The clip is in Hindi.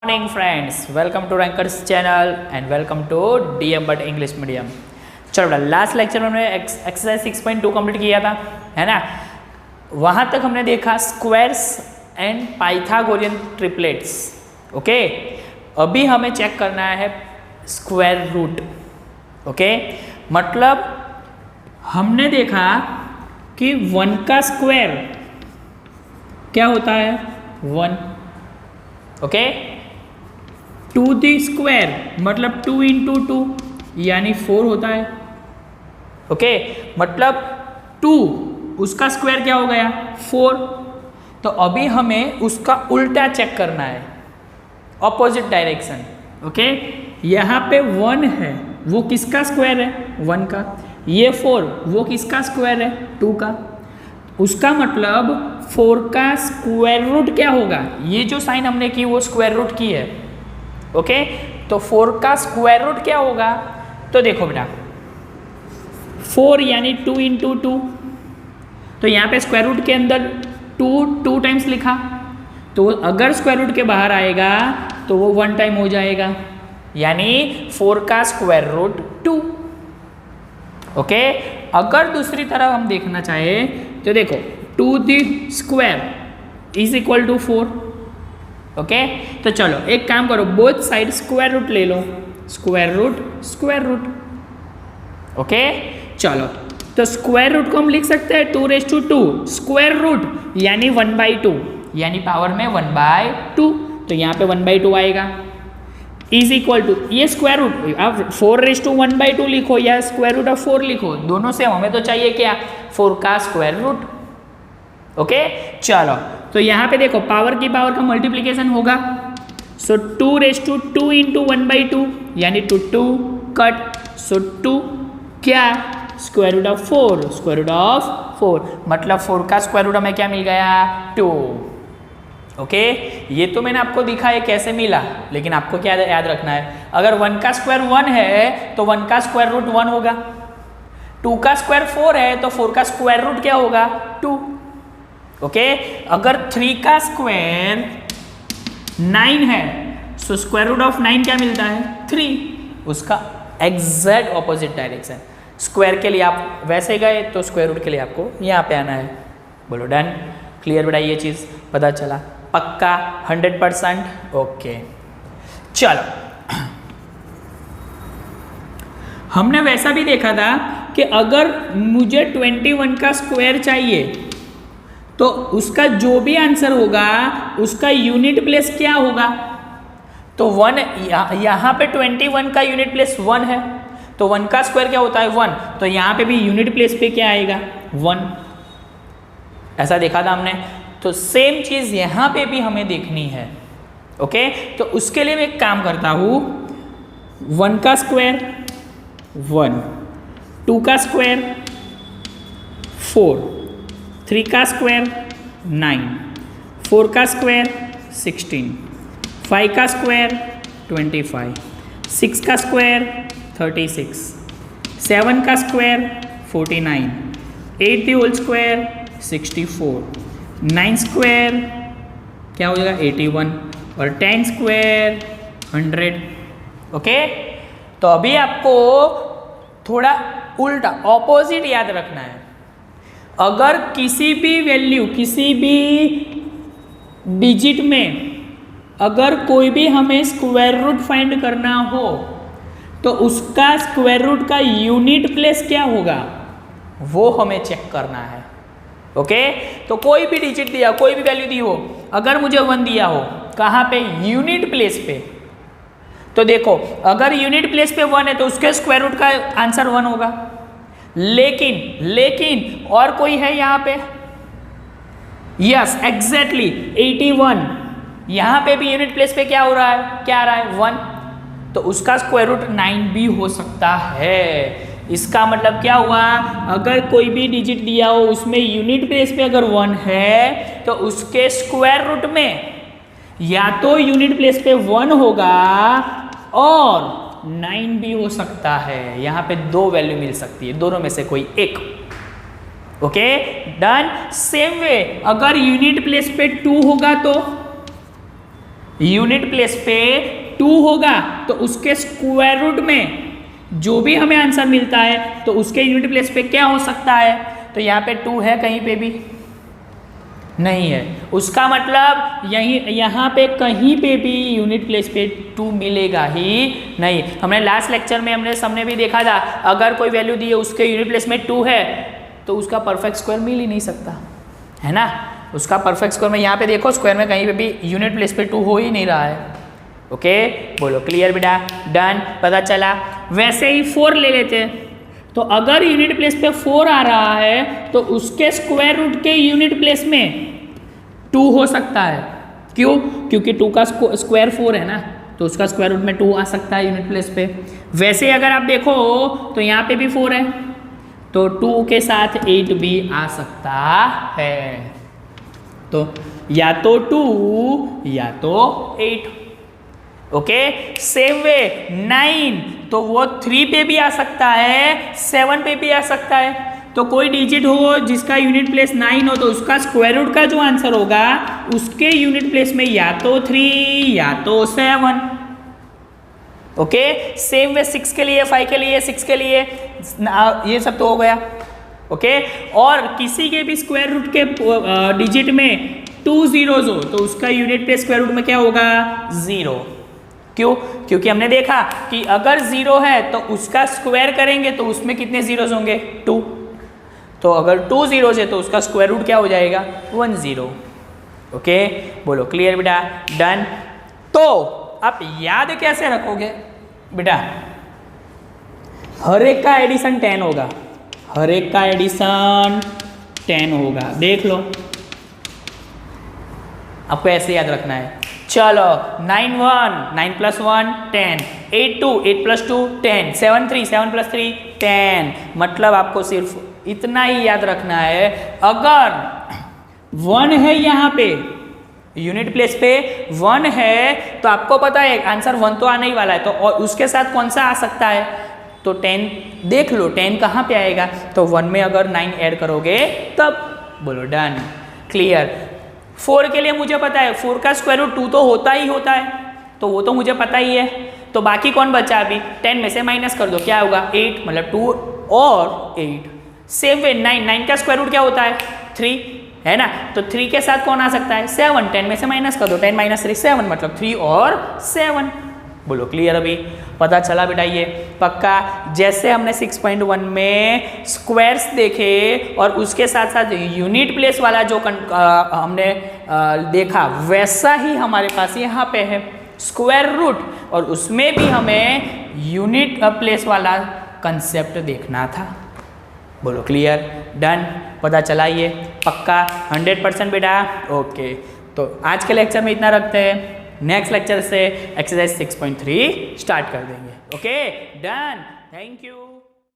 Morning friends, welcome to rankers channel and welcome to DM but English medium. चलो बेटा, लास्ट लेक्चर में हमने एक्सरसाइज 6.2 कंप्लीट किया था, है ना। वहाँ तक हमने देखा squares and Pythagorean triplets. Okay, अभी हमें चेक करना है स्क्वायर रूट। ओके, मतलब हमने देखा कि 1 का स्क्वायर क्या होता है 1। ओके, 2 दी स्क्वायर मतलब 2 इंटू 2 यानी 4 होता है। ओके, मतलब 2 उसका स्क्वायर क्या हो गया 4। तो अभी हमें उसका उल्टा चेक करना है, ऑपोजिट डायरेक्शन। ओके, यहाँ पे 1 है, वो किसका स्क्वायर है 1 का। ये 4 वो किसका स्क्वायर है 2 का। उसका मतलब 4 का स्क्वायर रूट क्या होगा, ये जो साइन हमने की वो स्क्वायर रूट की है। ओके, तो 4 का स्क्वायर रूट क्या होगा, तो देखो बेटा 4 यानी 2 इंटू 2, तो यहाँ पे स्क्वायर रूट के अंदर 2 टाइम्स लिखा, तो अगर स्क्वायर रूट के बाहर आएगा तो वो 1 टाइम हो जाएगा, यानी 4 का स्क्वायर रूट 2। ओके, अगर दूसरी तरफ हम देखना चाहे तो देखो 2 the square is equal to 4। Okay, तो चलो एक काम करो, बोथ साइड स्क्वायर रूट ले लो, स्क्वायर रूट। ओके, चलो तो स्क्वायर रूट को हम लिख सकते हैं 2⁻², स्क्वायर रूट यानी 1/2, यानी पावर में 1/2, तो यहाँ पे 1/2 आएगा, इज इक्वल टू ये स्क्वायर रूट, अब 4⁻1/2 लिखो या स्क्वायर रूट ऑफ 4 लिखो, दोनों से हमें तो चाहिए क्या 4 का स्क्वायर रूट। ओके, चलो तो यहाँ पे देखो पावर की पावर का मल्टीप्लीकेशन होगा, सो 2⁻2 इंटू 1/2 यानी 2 कट, सो 2 क्या स्क्वायर रूट ऑफ 4, मतलब 4 का स्क्वायर रूट हमें क्या मिल गया 2। ओके, ये तो मैंने आपको दिखाया कैसे मिला, लेकिन आपको क्या याद रखना है, अगर 1 का स्क्वायर 1 है तो 1 का स्क्वायर रूट 1 होगा, 2 का स्क्वायर 4 है तो 4 का स्क्वायर रूट क्या होगा 2। ओके, अगर 3 का स्क्वायर 9 है तो स्क्वायर रूट ऑफ 9 क्या मिलता है 3, उसका एग्जैक्ट ऑपोजिट डायरेक्शन। स्क्वायर के लिए आप वैसे गए तो स्क्वायर रूट के लिए आपको यहाँ पे आना है। बोलो डन, क्लियर बेटा, ये चीज़ पता चला पक्का 100%। ओके, चलो हमने वैसा भी देखा था कि अगर मुझे 21 का स्क्वायर चाहिए तो उसका जो भी आंसर होगा उसका यूनिट प्लेस क्या होगा, तो 1 यहाँ पे 21 का यूनिट प्लेस 1 है, तो 1 का स्क्वायर क्या होता है 1, तो यहाँ पे भी यूनिट प्लेस पे क्या आएगा 1। ऐसा देखा था हमने, तो सेम चीज़ यहाँ पे भी हमें देखनी है। ओके, तो उसके लिए मैं एक काम करता हूँ, 1 का स्क्वायर 1, 2 का स्क्वायर 4, 3 का स्क्वायर 9, 4 का स्क्वायर 16, 5 का स्क्वायर 25, 6 का स्क्वायर 36, 7 का square 49, 8 the whole square 64, 9 square क्या हो जाएगा 81 और 10 स्क्वायर 100। ओके, तो अभी आपको थोड़ा उल्टा ऑपोजिट याद रखना है। अगर किसी भी वैल्यू, किसी भी डिजिट में अगर कोई भी हमें स्क्वायर रूट फाइंड करना हो तो उसका स्क्वायर रूट का यूनिट प्लेस क्या होगा वो हमें चेक करना है। ओके, तो कोई भी डिजिट दिया, कोई भी वैल्यू दी हो, अगर मुझे 1 दिया हो, कहाँ पे यूनिट प्लेस पे, तो देखो अगर यूनिट प्लेस पे 1 है तो उसके स्क्वायर रूट का आंसर 1 होगा। लेकिन और कोई है यहाँ पे, यस एग्जैक्टली 81, यहाँ पे भी यूनिट प्लेस पे क्या हो रहा है, क्या आ रहा है 1, तो उसका स्क्वायर रूट 9 भी हो सकता है। इसका मतलब क्या हुआ, अगर कोई भी डिजिट दिया हो उसमें यूनिट प्लेस पे अगर 1 है तो उसके स्क्वायर रूट में या तो यूनिट प्लेस पे 1 होगा और 9 भी हो सकता है। यहाँ पे 2 वैल्यू मिल सकती है, दोनों में से कोई एक। Okay done. सेम वे अगर यूनिट प्लेस पे 2 होगा तो यूनिट प्लेस पे 2 होगा तो उसके स्क्वायर रूट में जो भी हमें आंसर मिलता है तो उसके यूनिट प्लेस पे क्या हो सकता है। तो यहाँ पे 2 है, कहीं पे भी नहीं है, उसका मतलब यहाँ पे कहीं पे भी यूनिट प्लेस पे 2 मिलेगा ही नहीं। हमने लास्ट लेक्चर में हमने भी देखा था, अगर कोई वैल्यू दी है उसके यूनिट प्लेस में 2 है तो उसका परफेक्ट स्क्वायर मिल ही नहीं सकता, है ना। उसका परफेक्ट स्क्वायर में यहाँ पे देखो स्क्वायर में कहीं पे भी यूनिट प्लेस पे 2 हो ही नहीं रहा है। ओके, बोलो क्लियर बेटा, डन, पता चला। वैसे ही 4 ले लेते हैं, तो अगर यूनिट प्लेस पे 4 आ रहा है तो उसके स्क्वायर रूट के यूनिट प्लेस में 2 हो सकता है। क्यों? क्योंकि 2 का स्क्वायर 4 है ना, तो उसका स्क्वायर रूट में 2 आ सकता है यूनिट प्लेस पे। वैसे ही अगर आप देखो तो यहाँ पे भी 4 है, तो 2 के साथ 8 भी आ सकता है। तो या तो 2 या तो 8। ओके, सेम वे 9, तो वो 3 पे भी आ सकता है, 7 पे भी आ सकता है। तो कोई डिजिट हो जिसका यूनिट प्लेस 9 हो तो उसका स्क्वायर रूट का जो आंसर होगा उसके यूनिट प्लेस में या तो 3 या तो 7। ओके, सेम वे 6 के लिए, 5 के लिए, 6 के लिए, ये सब तो हो गया। ओके, और किसी के भी स्क्वायर रूट के डिजिट में 2 zeros हो तो उसका यूनिट प्लेस स्क्वायर रूट में क्या होगा? 0। क्यों? क्योंकि हमने देखा कि अगर 0 है तो उसका स्क्वायर करेंगे तो उसमें कितने जीरोस होंगे? 2। तो अगर 2 zeros है तो उसका स्क्वायर रूट क्या हो जाएगा? 1 0। ओके, बोलो क्लियर बेटा, डन। तो आप याद कैसे रखोगे बेटा? हर एक का एडिशन 10 होगा, हर एक का एडिशन 10 होगा, देख लो, आपको ऐसे याद रखना है। चलो 9 1, 9 + 1 10, 8 2, 8 + 2 10, 7 3, 7 + 3 10। मतलब आपको सिर्फ इतना ही याद रखना है, अगर 1 है यहाँ पे यूनिट प्लेस पे 1 है तो आपको पता है आंसर 1 तो आने ही वाला है, तो और उसके साथ कौन सा आ सकता है? तो 10 देख लो, 10 कहाँ पे आएगा? तो 1 में अगर 9 ऐड करोगे तब, बोलो डन, क्लियर। 4 के लिए मुझे पता है 4 का स्क्वायर रूट 2 तो होता ही होता है, तो वो तो मुझे पता ही है। तो बाकी कौन बचा? अभी 10 में से माइनस कर दो, क्या होगा? 8, मतलब 2 और 8। सेम वे 9 का स्क्वायर रूट क्या होता है? 3, है ना। तो 3 के साथ कौन आ सकता है? 7, 10 में से माइनस कर दो, 10 - 3 7, मतलब 3 और 7। बोलो क्लियर, अभी पता चला बेटा ये पक्का। जैसे हमने 6.1 में स्क्वायर्स देखे और उसके साथ साथ यूनिट प्लेस वाला जो हमने देखा, वैसा ही हमारे पास यहाँ पे है स्क्वायर रूट, और उसमें भी हमें यूनिट प्लेस वाला कंसेप्ट देखना था। बोलो क्लियर, डन, पता चला ये पक्का 100% बेटा। ओके, तो आज के लेक्चर में इतना रखते हैं, नेक्स्ट लेक्चर से एक्सरसाइज 6.3 स्टार्ट कर देंगे। Okay, done, thank you.